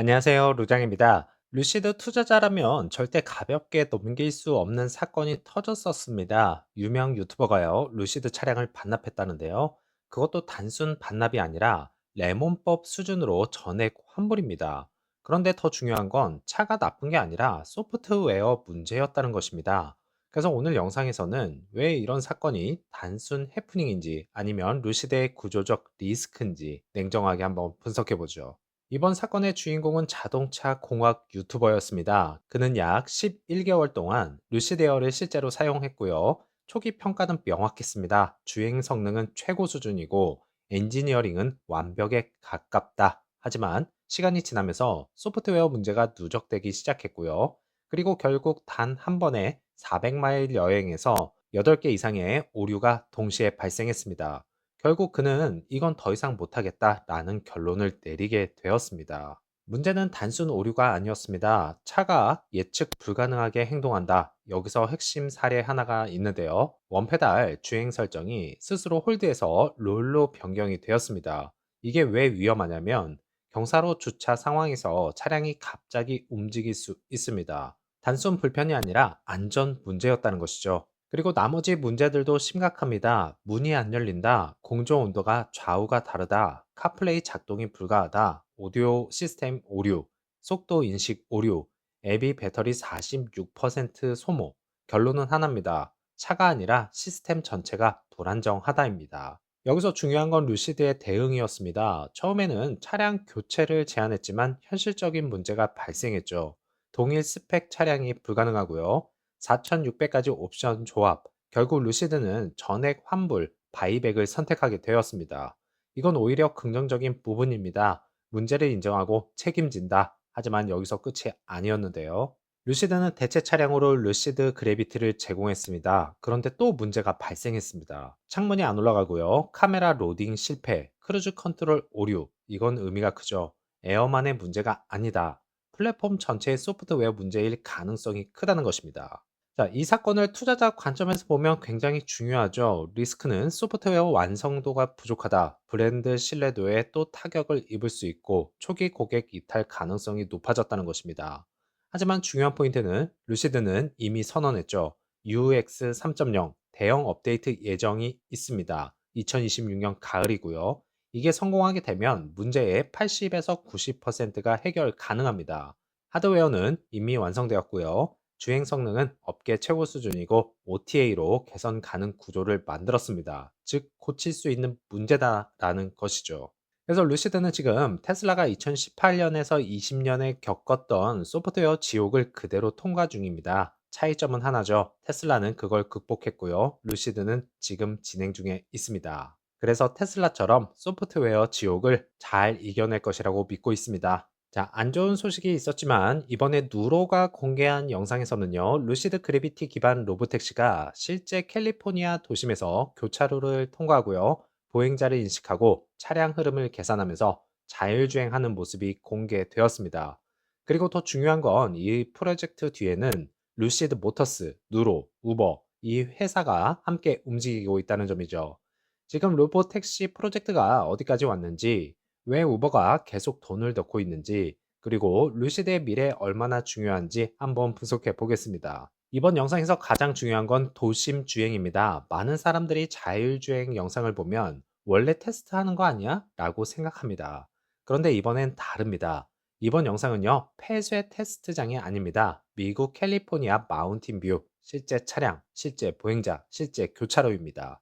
안녕하세요. 루장입니다. 루시드 투자자라면 절대 가볍게 넘길 수 없는 사건이 터졌었습니다. 유명 유튜버가요, 루시드 차량을 반납했다는데요. 그것도 단순 반납이 아니라 레몬법 수준으로 전액 환불입니다. 그런데 더 중요한 건 차가 나쁜 게 아니라 소프트웨어 문제였다는 것입니다. 그래서 오늘 영상에서는 왜 이런 사건이 단순 해프닝인지 아니면 루시드의 구조적 리스크인지 냉정하게 한번 분석해 보죠. 이번 사건의 주인공은 자동차 공학 유튜버였습니다. 그는 약 11개월 동안 루시데어를 실제로 사용했고요. 초기 평가는 명확했습니다. 주행 성능은 최고 수준이고 엔지니어링은 완벽에 가깝다. 하지만 시간이 지나면서 소프트웨어 문제가 누적되기 시작했고요. 그리고 결국 단 한 번에 400마일 여행에서 8개 이상의 오류가 동시에 발생했습니다. 결국 그는 이건 더 이상 못하겠다라는 결론을 내리게 되었습니다. 문제는 단순 오류가 아니었습니다. 차가 예측 불가능하게 행동한다. 여기서 핵심 사례 하나가 있는데요. 원페달 주행 설정이 스스로 홀드해서 롤로 변경이 되었습니다. 이게 왜 위험하냐면 경사로 주차 상황에서 차량이 갑자기 움직일 수 있습니다. 단순 불편이 아니라 안전 문제였다는 것이죠. 그리고 나머지 문제들도 심각합니다. 문이 안 열린다, 공조 온도가 좌우가 다르다, 카플레이 작동이 불가하다, 오디오 시스템 오류, 속도 인식 오류, 앱이 배터리 46% 소모. 결론은 하나입니다. 차가 아니라 시스템 전체가 불안정하다입니다. 여기서 중요한 건 루시드의 대응이었습니다. 처음에는 차량 교체를 제안했지만 현실적인 문제가 발생했죠. 동일 스펙 차량이 불가능하고요. 4,600가지 옵션 조합, 결국 루시드는 전액 환불, 바이백을 선택하게 되었습니다. 이건 오히려 긍정적인 부분입니다. 문제를 인정하고 책임진다. 하지만 여기서 끝이 아니었는데요. 루시드는 대체 차량으로 루시드 그래비티를 제공했습니다. 그런데 또 문제가 발생했습니다. 창문이 안 올라가고요. 카메라 로딩 실패, 크루즈 컨트롤 오류. 이건 의미가 크죠. 에어만의 문제가 아니다. 플랫폼 전체의 소프트웨어 문제일 가능성이 크다는 것입니다. 자, 이 사건을 투자자 관점에서 보면 굉장히 중요하죠. 리스크는 소프트웨어 완성도가 부족하다, 브랜드 신뢰도에 또 타격을 입을 수 있고, 초기 고객 이탈 가능성이 높아졌다는 것입니다. 하지만 중요한 포인트는 루시드는 이미 선언했죠. UX 3.0 대형 업데이트 예정이 있습니다. 2026년 가을이고요. 이게 성공하게 되면 문제의 80에서 90%가 해결 가능합니다. 하드웨어는 이미 완성되었고요. 주행 성능은 업계 최고 수준이고 OTA로 개선 가능 구조를 만들었습니다. 즉, 고칠 수 있는 문제다라는 것이죠. 그래서 루시드는 지금 테슬라가 2018년에서 20년에 겪었던 소프트웨어 지옥을 그대로 통과 중입니다. 차이점은 하나죠. 테슬라는 그걸 극복했고요. 루시드는 지금 진행 중에 있습니다. 그래서 테슬라처럼 소프트웨어 지옥을 잘 이겨낼 것이라고 믿고 있습니다. 자, 안 좋은 소식이 있었지만 이번에 누로가 공개한 영상에서는요, 루시드 그래비티 기반 로보택시가 실제 캘리포니아 도심에서 교차로를 통과하고요, 보행자를 인식하고 차량 흐름을 계산하면서 자율주행하는 모습이 공개되었습니다. 그리고 더 중요한 건 이 프로젝트 뒤에는 루시드 모터스, 누로, 우버 이 회사가 함께 움직이고 있다는 점이죠. 지금 로보택시 프로젝트가 어디까지 왔는지, 왜 우버가 계속 돈을 넣고 있는지, 그리고 루시드의 미래에 얼마나 중요한지 한번 분석해 보겠습니다. 이번 영상에서 가장 중요한 건 도심 주행입니다. 많은 사람들이 자율주행 영상을 보면 원래 테스트하는 거 아니야? 라고 생각합니다. 그런데 이번엔 다릅니다. 이번 영상은요, 폐쇄 테스트장이 아닙니다. 미국 캘리포니아 마운틴 뷰, 실제 차량, 실제 보행자, 실제 교차로입니다.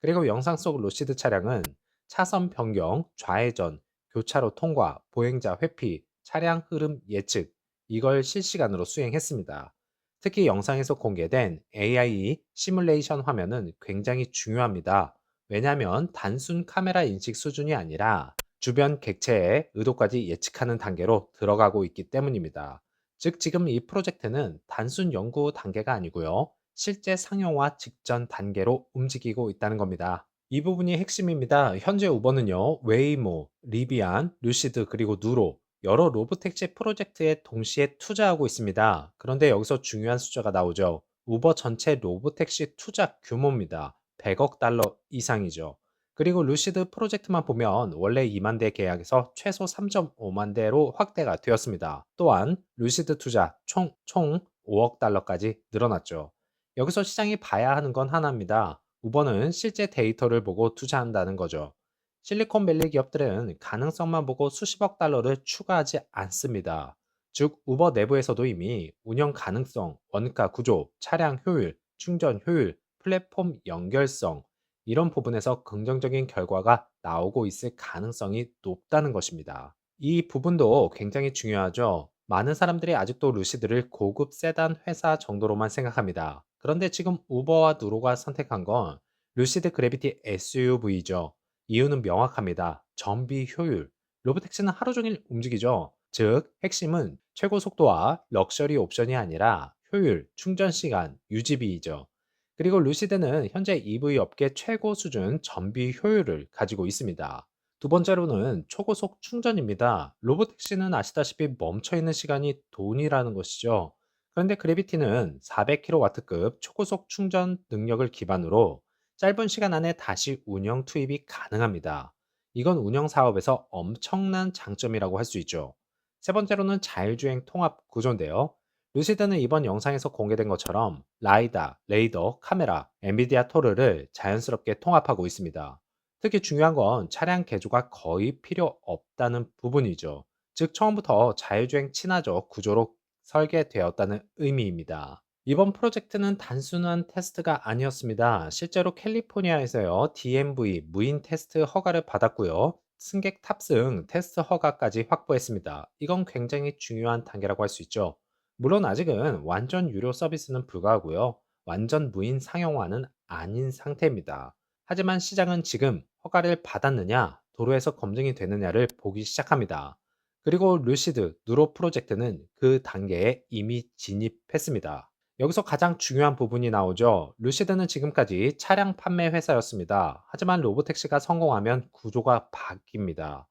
그리고 영상 속 루시드 차량은 차선 변경, 좌회전, 교차로 통과, 보행자 회피, 차량 흐름 예측, 이걸 실시간으로 수행했습니다. 특히 영상에서 공개된 AI 시뮬레이션 화면은 굉장히 중요합니다. 왜냐하면 단순 카메라 인식 수준이 아니라 주변 객체의 의도까지 예측하는 단계로 들어가고 있기 때문입니다. 즉, 지금 이 프로젝트는 단순 연구 단계가 아니고요, 실제 상용화 직전 단계로 움직이고 있다는 겁니다. 이 부분이 핵심입니다. 현재 우버는요, 웨이모, 리비안, 루시드, 그리고 누로, 여러 로보택시 프로젝트에 동시에 투자하고 있습니다. 그런데 여기서 중요한 숫자가 나오죠. 우버 전체 로보택시 투자 규모입니다. 100억 달러 이상이죠. 그리고 루시드 프로젝트만 보면 원래 2만 대 계약에서 최소 3.5만 대로 확대가 되었습니다. 또한 루시드 투자 총 5억 달러까지 늘어났죠. 여기서 시장이 봐야 하는 건 하나입니다. 우버는 실제 데이터를 보고 투자한다는 거죠. 실리콘밸리 기업들은 가능성만 보고 수십억 달러를 추가하지 않습니다. 즉, 우버 내부에서도 이미 운영 가능성, 원가 구조, 차량 효율, 충전 효율, 플랫폼 연결성, 이런 부분에서 긍정적인 결과가 나오고 있을 가능성이 높다는 것입니다. 이 부분도 굉장히 중요하죠. 많은 사람들이 아직도 루시드를 고급 세단 회사 정도로만 생각합니다. 그런데 지금 우버와 누로가 선택한 건 루시드 그래비티 SUV죠. 이유는 명확합니다. 전비 효율. 로보택시는 하루 종일 움직이죠. 즉, 핵심은 최고 속도와 럭셔리 옵션이 아니라 효율, 충전 시간, 유지비이죠. 그리고 루시드는 현재 EV 업계 최고 수준 전비 효율을 가지고 있습니다. 두 번째로는 초고속 충전입니다. 로보택시는 아시다시피 멈춰있는 시간이 돈이라는 것이죠. 그런데 그래비티는 400kW급 초고속 충전 능력을 기반으로 짧은 시간 안에 다시 운영 투입이 가능합니다. 이건 운영 사업에서 엄청난 장점이라고 할 수 있죠. 세 번째로는 자율주행 통합 구조인데요. 루시드는 이번 영상에서 공개된 것처럼 라이다, 레이더, 카메라, 엔비디아 토르를 자연스럽게 통합하고 있습니다. 특히 중요한 건 차량 개조가 거의 필요 없다는 부분이죠. 즉, 처음부터 자율주행 친화적 구조로 설계되었다는 의미입니다. 이번 프로젝트는 단순한 테스트가 아니었습니다. 실제로 캘리포니아에서요, DMV 무인 테스트 허가를 받았고요. 승객 탑승 테스트 허가까지 확보했습니다. 이건 굉장히 중요한 단계라고 할 수 있죠. 물론 아직은 완전 유료 서비스는 불가하고요. 완전 무인 상용화는 아닌 상태입니다. 하지만 시장은 지금 허가를 받았느냐, 도로에서 검증이 되느냐를 보기 시작합니다. 그리고 루시드, 누로 프로젝트는 그 단계에 이미 진입했습니다. 여기서 가장 중요한 부분이 나오죠. 루시드는 지금까지 차량 판매 회사였습니다. 하지만 로보택시가 성공하면 구조가 바뀝니다.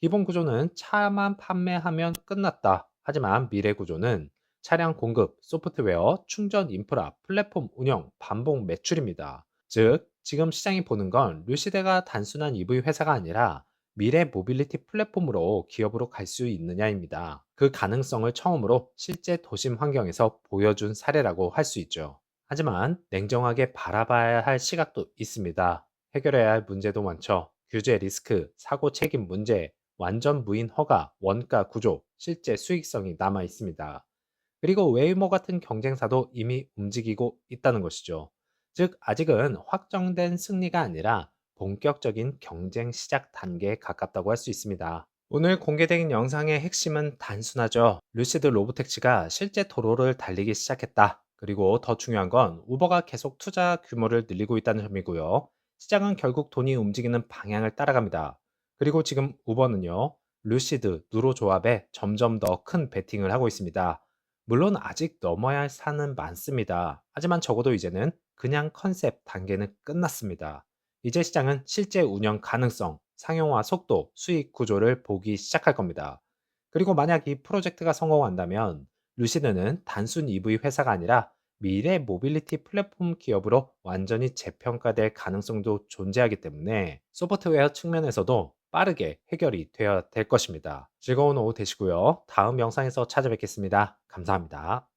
기본 구조는 차만 판매하면 끝났다. 하지만 미래 구조는 차량 공급, 소프트웨어, 충전 인프라, 플랫폼 운영, 반복 매출입니다. 즉, 지금 시장이 보는 건 루시드가 단순한 EV 회사가 아니라 미래 모빌리티 플랫폼으로 기업으로 갈 수 있느냐입니다. 그 가능성을 처음으로 실제 도심 환경에서 보여준 사례라고 할 수 있죠. 하지만 냉정하게 바라봐야 할 시각도 있습니다. 해결해야 할 문제도 많죠. 규제 리스크, 사고 책임 문제, 완전 무인 허가, 원가 구조, 실제 수익성이 남아 있습니다. 그리고 웨이모 같은 경쟁사도 이미 움직이고 있다는 것이죠. 즉, 아직은 확정된 승리가 아니라 본격적인 경쟁 시작 단계에 가깝다고 할 수 있습니다. 오늘 공개된 영상의 핵심은 단순하죠. 루시드 로보택시가 실제 도로를 달리기 시작했다. 그리고 더 중요한 건 우버가 계속 투자 규모를 늘리고 있다는 점이고요. 시장은 결국 돈이 움직이는 방향을 따라갑니다. 그리고 지금 우버는요, 루시드, 누로 조합에 점점 더 큰 베팅을 하고 있습니다. 물론 아직 넘어야 할 산은 많습니다. 하지만 적어도 이제는 그냥 컨셉 단계는 끝났습니다. 이제 시장은 실제 운영 가능성, 상용화 속도, 수익 구조를 보기 시작할 겁니다. 그리고 만약 이 프로젝트가 성공한다면 루시드는 단순 EV 회사가 아니라 미래 모빌리티 플랫폼 기업으로 완전히 재평가될 가능성도 존재하기 때문에 소프트웨어 측면에서도 빠르게 해결이 되어야 될 것입니다. 즐거운 오후 되시고요. 다음 영상에서 찾아뵙겠습니다. 감사합니다.